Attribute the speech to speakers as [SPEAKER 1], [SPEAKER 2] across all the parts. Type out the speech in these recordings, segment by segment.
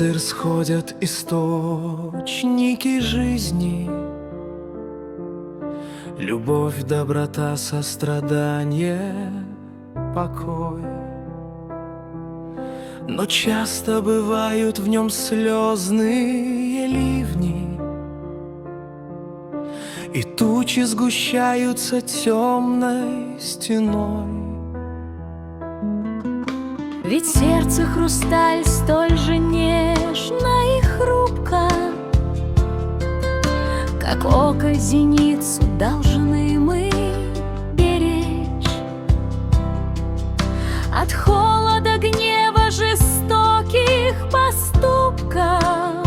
[SPEAKER 1] сердце расходят источники жизни. Любовь, доброта, сострадание, покой. Но часто бывают в нем слезные ливни, и тучи сгущаются темной стеной.
[SPEAKER 2] Ведь сердце хрусталь столь же нежно и хрупко, как око зеницу должны мы беречь. От холода, гнева, жестоких поступков,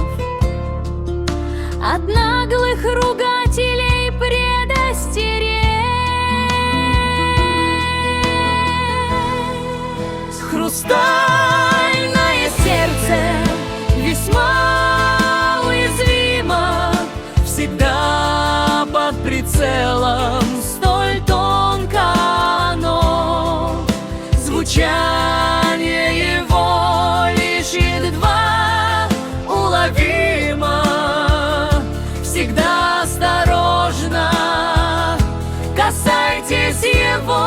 [SPEAKER 2] от наглых ругателей предостеречь. Хрустальное сердце весьма уязвимо,
[SPEAKER 1] Всегда под прицелом,
[SPEAKER 2] столь тонко оно,
[SPEAKER 1] звучание его лишь едва уловимо. Всегда осторожно касайтесь его.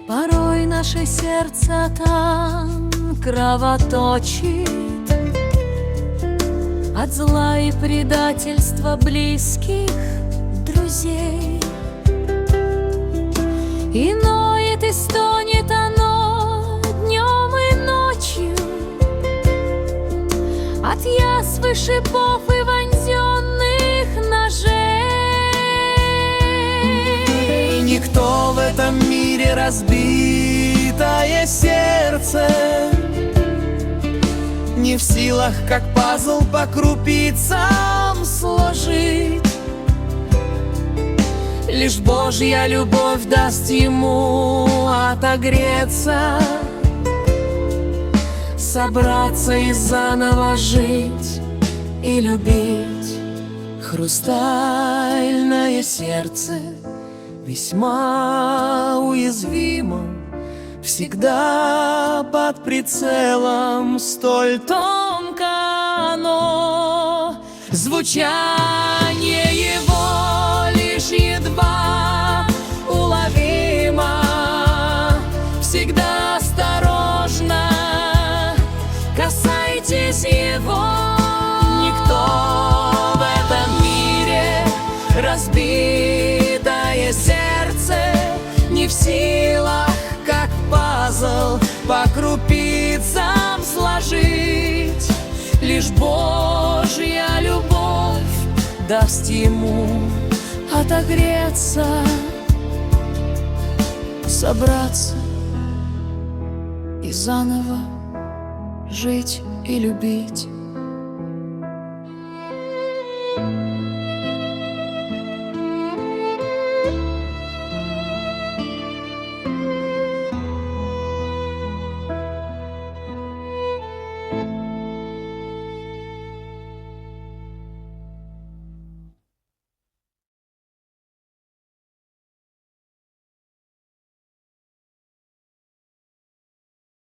[SPEAKER 2] порой наше сердце там кровоточит от зла и предательства близких друзей. И ноет, и стонет оно днем и ночью от язв и шипов и вонзенных ножей.
[SPEAKER 1] Никто в этом мире разбитое сердце не в силах, как пазл, по крупицам сложить. Лишь Божья любовь даст ему отогреться, собраться и заново жить и любить. Хрустальное сердце весьма уязвимо, всегда под прицелом, столь тонко оно, звучание его лишь едва уловимо. Всегда осторожно касайтесь его. Никто в этом мире разбитое сердце не в силах, как пазл, по крупицам сложить. Лишь Божья любовь даст ему отогреться, собраться и заново жить и любить.